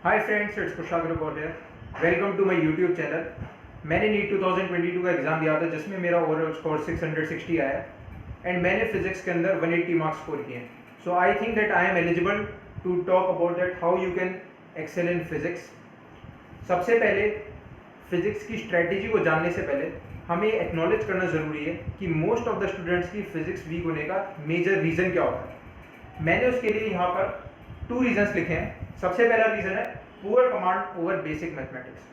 Hi friends, it's Kushagra बोलियर। Welcome to my YouTube channel. मैंने NEET 2022 का एग्ज़ाम दिया था जिसमें मेरा ओवरऑल स्कोर 660 आया एंड मैंने फिजिक्स के अंदर 180 मार्क्स स्कोर किए। So I think that I am eligible to talk about that how you can excel in physics. सबसे पहले फिजिक्स की स्ट्रेटेजी को जानने से पहले हमें एक्नॉलेज करना ज़रूरी है कि मोस्ट ऑफ द स्टूडेंट्स की फिजिक्स वीक होने का मेजर रीज़न क्या होता है। मैंने उसके लिए यहाँ पर 2 रीजंस लिखे हैं। सबसे पहला रीज़न है poor command over basic mathematics.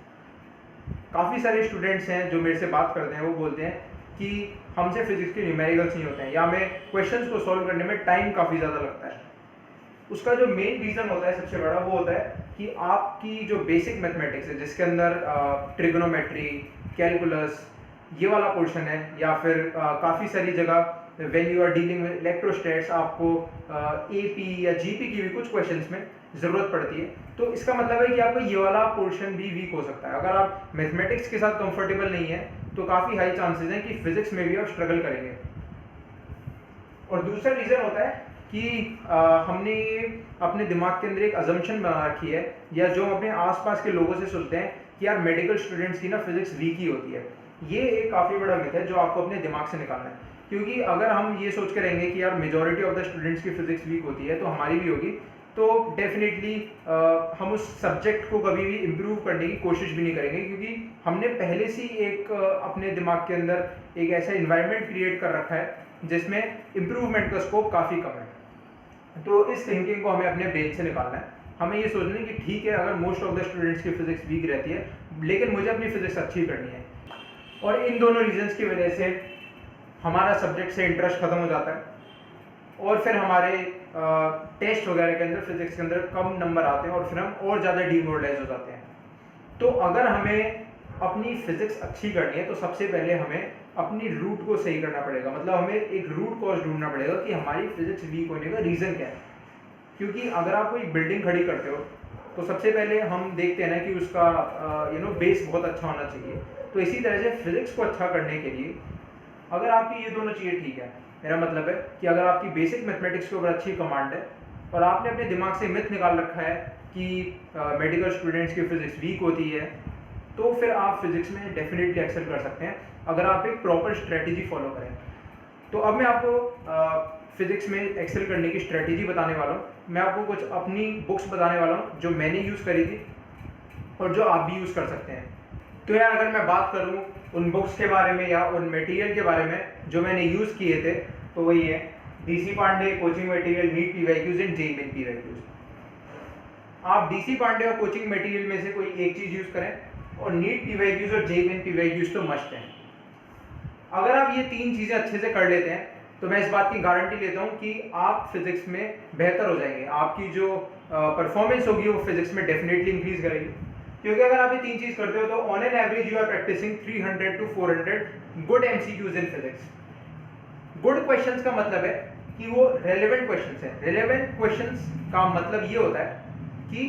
काफ़ी सारे स्टूडेंट्स हैं जो मेरे से बात करते हैं, वो बोलते हैं कि हमसे फिजिक्स के न्यूमेरिकल्स नहीं होते हैं या हमें क्वेश्चंस को सॉल्व करने में टाइम काफ़ी ज़्यादा लगता है। उसका जो मेन रीज़न होता है सबसे बड़ा वो होता है कि आपकी जो बेसिक मैथमेटिक्स है जिसके अंदर ट्रिग्नोमेट्री, कैलकुलस, ये वाला पोर्शन है, या फिर काफ़ी सारी जगह when you are dealing with electrostatics आपको एपी या जीपी की भी कुछ क्वेश्चंस में ज़रूरत पड़ती है। तो इसका मतलब है कि आपका ये वाला पोर्शन भी वीक हो सकता है। अगर आप मैथमेटिक्स के साथ कंफर्टेबल नहीं है तो काफ़ी हाई चांसेस हैं कि फिजिक्स में भी आप स्ट्रगल करेंगे। और दूसरा रीज़न होता है कि हमने अपने दिमाग के अंदर एक अजम्पशन बना रखी है, या जो अपने आसपास के लोगों से सुनते हैं कि यार मेडिकल स्टूडेंट्स की ना फिजिक्स वीक ही होती है। ये एक काफ़ी बड़ा मिथ है जो आपको अपने दिमाग से निकालना है, क्योंकि अगर हम ये सोच के रहेंगे कि यार मेजॉरिटी ऑफ द स्टूडेंट्स की फिजिक्स वीक होती है तो हमारी भी होगी, तो डेफिनेटली हम उस सब्जेक्ट को कभी भी इम्प्रूव करने की कोशिश भी नहीं करेंगे, क्योंकि हमने पहले से ही एक अपने दिमाग के अंदर एक ऐसा इन्वायरमेंट क्रिएट कर रखा है जिसमें इम्प्रूवमेंट का स्कोप काफ़ी कम है। तो इस थिंकिंग को हमें अपने ब्रेन से निकालना है। हमें ये सोचना है कि ठीक है, अगर मोस्ट ऑफ द स्टूडेंट्स की फिजिक्स वीक रहती है लेकिन मुझे अपनी फिजिक्स अच्छी करनी है। और इन दोनों रीजंस की वजह से हमारा सब्जेक्ट से इंटरेस्ट खत्म हो जाता है और फिर हमारे टेस्ट वगैरह के अंदर फिजिक्स के अंदर कम नंबर आते हैं और फिर हम और ज़्यादा डिमोरलाइज हो जाते हैं। तो अगर हमें अपनी फिजिक्स अच्छी करनी है तो सबसे पहले हमें अपनी रूट को सही करना पड़ेगा। मतलब हमें एक रूट कॉज ढूंढना पड़ेगा कि हमारी फिजिक्स वीक होने का रीज़न क्या है। क्योंकि अगर आप कोई बिल्डिंग खड़ी करते हो तो सबसे पहले हम देखते हैं ना कि उसका बेस बहुत अच्छा होना चाहिए। तो इसी तरह से फिजिक्स को अच्छा करने के लिए अगर आपकी ये दोनों चीज़ें ठीक है, मेरा मतलब है कि अगर आपकी बेसिक मैथमेटिक्स के ऊपर अच्छी कमांड है और आपने अपने दिमाग से मिथ निकाल रखा है कि मेडिकल स्टूडेंट्स की फिजिक्स वीक होती है, तो फिर आप फिजिक्स में डेफिनेटली एक्सेल कर सकते हैं अगर आप एक प्रॉपर स्ट्रेटेजी फॉलो करें। तो अब मैं आपको फिजिक्स में एक्सेल करने की स्ट्रेटेजी बताने वाला हूँ। मैं आपको कुछ अपनी बुक्स बताने वाला हूँ जो मैंने यूज़ करी थी और जो आप भी यूज़ कर सकते हैं। तो यार अगर मैं बात करूँ उन बुक्स के बारे में या उन मटेरियल के बारे में जो मैंने यूज़ किए थे, तो वही है DC Pandey coaching material, NEET PYQs and JEE Main PYQs. आप डीसी पांडे और कोचिंग मटेरियल में से कोई एक चीज़ यूज़ करें और नीट पीवाईक्यूज और जेईई मेन पीवाईक्यूज तो मस्ट हैं। अगर आप ये 3 चीज़ें अच्छे से कर लेते हैं तो मैं इस बात की गारंटी लेता हूँ कि आप फिजिक्स में बेहतर हो जाएंगे। आपकी जो परफॉर्मेंस होगी वो फिजिक्स में डेफिनेटली इंक्रीज करेगी, क्योंकि अगर आप ये 3 चीज़ करते हो तो on an average you are practicing 300 to 400 good MCQs in physics. Good questions का मतलब है कि वो रेलेवेंट क्वेश्चंस हैं। रेलेवेंट क्वेश्चंस का मतलब ये होता है कि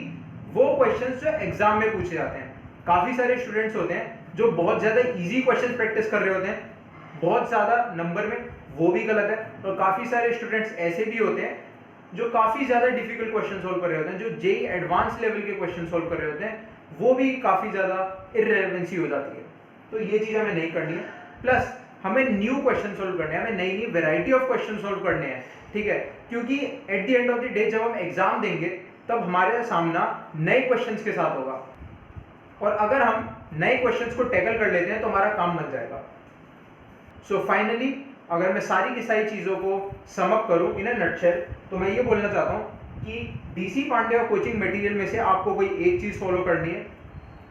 वो क्वेश्चंस जो एग्जाम में पूछे जाते हैं। काफ़ी सारे स्टूडेंट्स होते हैं जो बहुत ज़्यादा इजी क्वेश्चन प्रैक्टिस कर रहे होते हैं बहुत ज़्यादा नंबर में, वो भी गलत है। और काफ़ी सारे स्टूडेंट्स ऐसे भी होते हैं जो काफ़ी ज़्यादा डिफिकल्ट क्वेश्चन सोल्व कर रहे होते हैं, जो जेईई एडवांस लेवल के क्वेश्चन सोल्व कर रहे होते हैं, वो भी काफ़ी ज़्यादा इररिलेवेंसी हो जाती है। तो ये चीज़ हमें नहीं करनी है। प्लस हमें न्यू क्वेश्चन सोल्व करने हैं, हमें नई नई वेराइटी ऑफ क्वेश्चन सोल्व करने हैं, ठीक है। क्योंकि at the end of the day जब हम एग्जाम देंगे तब हमारे सामना नए क्वेश्चंस के साथ होगा, और अगर हम नए क्वेश्चंस को टैकल कर लेते हैं तो हमारा काम बन जाएगा। सो फाइनली अगर मैं सारी की सारी चीज़ों को सम अप करूं इन अ नटशेल, तो मैं ये बोलना चाहता हूं कि डीसी पांडे और कोचिंग मटेरियल में से आपको कोई एक चीज़ फॉलो करनी है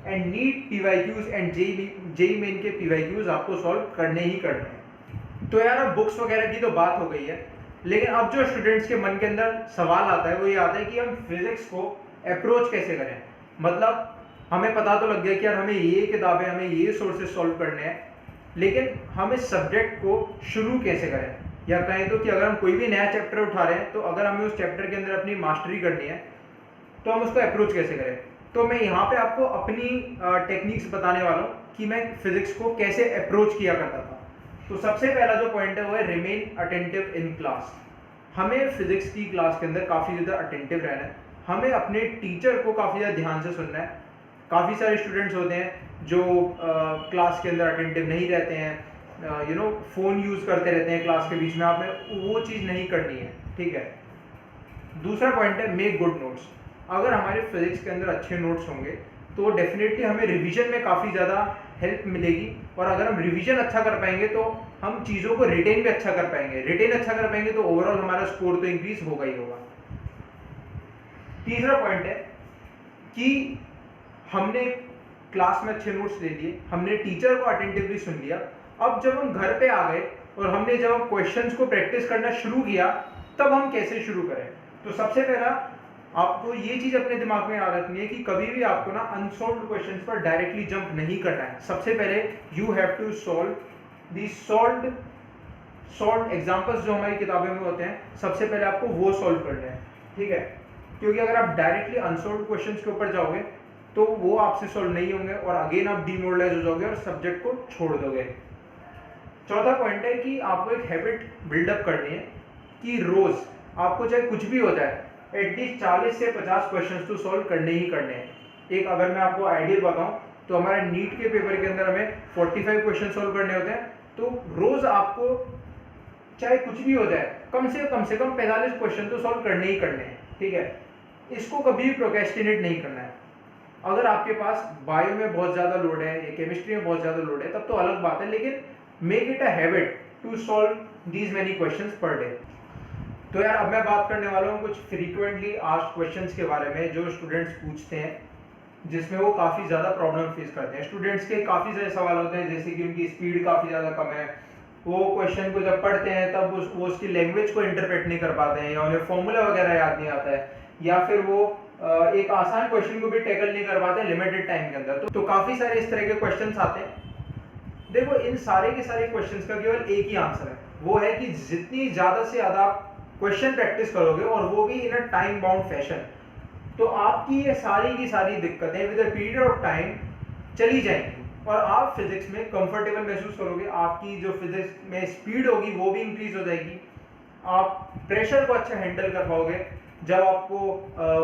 and NEET PYQs and JEE Main के पीवाईक्यूज आपको सॉल्व करने ही करने हैं। तो यार अब बुक्स वगैरह की तो बात हो गई है, लेकिन अब जो स्टूडेंट्स के मन के अंदर सवाल आता है वो ये आता है कि हम फिजिक्स को अप्रोच कैसे करें। मतलब हमें पता तो लग गया कि यार हमें ये किताबें, हमें ये सोर्सेज सॉल्व करने हैं, लेकिन हम इस सब्जेक्ट को शुरू कैसे करें, या कहें तो कि अगर हम कोई भी नया चैप्टर उठा रहे हैं तो अगर हमें उस चैप्टर के अंदर अपनी मास्टरी करनी है तो हम उसको अप्रोच कैसे करें। तो मैं यहाँ पे आपको अपनी टेक्निक्स बताने वाला हूँ कि मैं फिजिक्स को कैसे अप्रोच किया करता था। तो सबसे पहला जो पॉइंट है वो है रिमेन अटेंटिव इन क्लास। हमें फिजिक्स की क्लास के अंदर काफ़ी ज़्यादा अटेंटिव रहना है। हमें अपने टीचर को काफ़ी ज़्यादा ध्यान से सुनना है। काफ़ी सारे स्टूडेंट्स होते हैं जो क्लास के अंदर अटेंटिव नहीं रहते हैं, फ़ोन यूज़ करते रहते हैं क्लास के बीच में। आपने वो चीज़ नहीं करनी है, ठीक है। दूसरा पॉइंट है मेक गुड नोट्स। अगर हमारे फिजिक्स के अंदर अच्छे नोट्स होंगे तो डेफिनेटली हमें रिवीजन में काफ़ी ज़्यादा हेल्प मिलेगी, और अगर हम रिवीजन अच्छा कर पाएंगे तो हम चीज़ों को रिटेन भी अच्छा कर पाएंगे। रिटेन अच्छा कर पाएंगे तो ओवरऑल हमारा स्कोर तो इंक्रीज होगा ही होगा। तीसरा पॉइंट है कि हमने क्लास में अच्छे नोट्स ले लिए, हमने टीचर को अटेंटिवली सुन लिया। अब जब हम घर पे आ गए और हमने जब हम क्वेश्चंस को प्रैक्टिस करना शुरू किया, तब हम कैसे शुरू करें। तो सबसे पहला आपको ये चीज अपने दिमाग में याद रखनी है कि कभी भी आपको ना अनसॉल्व्ड क्वेश्चंस पर डायरेक्टली जंप नहीं करना है। सबसे पहले you have to solve the solved examples जो हमारी किताबें में होते हैं, सबसे पहले आपको वो सॉल्व करने हैं, ठीक है। क्योंकि अगर आप डायरेक्टली अनसॉल्व्ड क्वेश्चंस के ऊपर जाओगे तो वो आपसे सॉल्व नहीं होंगे और अगेन आप डिमोरलाइज हो जाओगे और सब्जेक्ट को छोड़ दोगे। चौथा पॉइंट है कि आपको एक हैबिट बिल्डअप करनी है कि रोज आपको चाहे कुछ भी हो जाए एटलीस्ट 40 से 50 क्वेश्चंस तो सॉल्व करने ही करने हैं। एक अगर मैं आपको आइडियल बताऊं तो हमारे नीट के पेपर के अंदर हमें 45 क्वेश्चन सॉल्व करने होते हैं। तो रोज आपको चाहे कुछ भी हो जाए कम से कम 45 क्वेश्चन तो सॉल्व करने ही करने हैं, ठीक है। इसको कभी भी प्रोक्रेस्टिनेट नहीं करना है। अगर आपके पास बायो में बहुत ज़्यादा लोड है या केमिस्ट्री में बहुत ज़्यादा लोड है तब तो अलग बात है, लेकिन make it a habit to solve these many questions per day. तो यार अब मैं बात करने वाला हूँ कुछ फ्रीक्वेंटली आस्क्ड क्वेश्चंस के बारे में जो स्टूडेंट्स पूछते हैं, जिसमें वो काफ़ी ज़्यादा प्रॉब्लम फेस करते हैं। स्टूडेंट्स के काफ़ी सारे सवाल होते हैं, जैसे कि उनकी स्पीड काफ़ी ज़्यादा कम है, वो क्वेश्चन को जब पढ़ते हैं तब वो उसकी लैंग्वेज को इंटरप्रेट नहीं कर पाते हैं, या उन्हें फॉर्मूला वगैरह याद नहीं आता है, या फिर वो एक आसान क्वेश्चन को भी टैकल नहीं कर पाते लिमिटेड टाइम के अंदर। तो काफ़ी सारे इस तरह के क्वेश्चंस आते हैं। देखो इन सारे के सारे क्वेश्चंस का केवल एक ही आंसर है, वो है कि जितनी ज़्यादा से ज़्यादा क्वेश्चन प्रैक्टिस करोगे और वो भी इन अ टाइम बाउंड फैशन, तो आपकी ये सारी की सारी दिक्कतें with a period of time चली जाएंगी और आप फिजिक्स में कंफर्टेबल महसूस करोगे। आपकी जो फिजिक्स में स्पीड होगी वो भी इंक्रीज हो जाएगी। आप प्रेशर को अच्छा हैंडल कर पाओगे जब आपको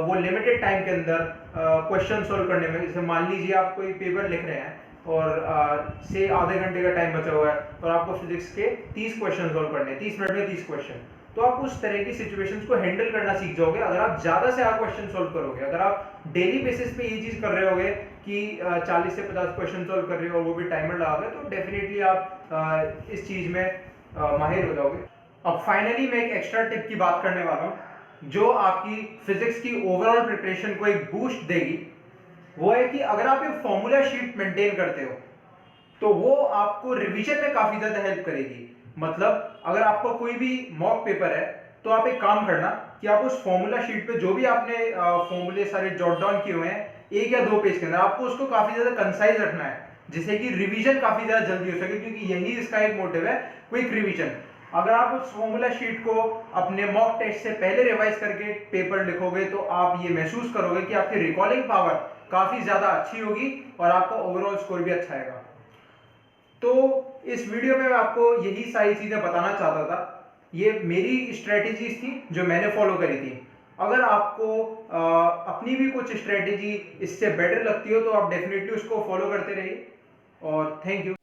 वो लिमिटेड टाइम के अंदर क्वेश्चन सॉल्व करने में, जैसे मान लीजिए आप कोई पेपर लिख रहे हैं और से आधे घंटे का टाइम बचा हुआ है और आपको फिजिक्स के 30 क्वेश्चन सॉल्व करने हैं, 30 मिनट में 30 क्वेश्चन, तो आप उस तरह की सिचुएशंस को हैंडल करना सीख जाओगे अगर आप ज़्यादा से ज़्यादा क्वेश्चन सॉल्व करोगे। अगर आप डेली बेसिस पे ये चीज़ कर रहे होगे कि 40 से 50 क्वेश्चन सॉल्व कर रहे हो और वो भी टाइमर लगाओगे, तो डेफिनेटली आप इस चीज़ में माहिर हो जाओगे। अब फाइनली मैं एक एक्स्ट्रा टिप की बात करने वाला हूँ जो आपकी फिजिक्स की ओवरऑल प्रिपरेशन को एक बूस्ट देगी। वो है कि अगर आप एक फॉर्मूला शीट मेंटेन करते हो तो वो आपको रिवीजन में काफी ज्यादा हेल्प करेगी। मतलब अगर आपका कोई भी मॉक पेपर है तो आप एक काम करना कि आप उस फॉर्मूला शीट पे जो भी आपने फॉर्मूले सारे जॉट डाउन किए हुए हैं 1 या 2 पेज के अंदर, आपको उसको काफी ज्यादा कंसाइज रखना है जिससे कि रिवीजन काफी ज्यादा जल्दी हो सके, क्योंकि यही इसका एक मोटिव है, क्विक रिवीजन। अगर आप उस फॉर्मूला शीट को अपने मॉक टेस्ट से पहले रिवाइज करके पेपर लिखोगे तो आप ये महसूस करोगे कि आपकी रिकॉलिंग पावर काफी ज्यादा अच्छी होगी और आपका ओवरऑल स्कोर भी अच्छा आएगा। तो इस वीडियो में मैं आपको यही सारी चीजें बताना चाहता था। ये मेरी स्ट्रेटेजीज थी जो मैंने फॉलो करी थी। अगर आपको अपनी भी कुछ स्ट्रेटेजी इससे बेटर लगती हो तो आप डेफिनेटली उसको फॉलो करते रहिए। और थैंक यू।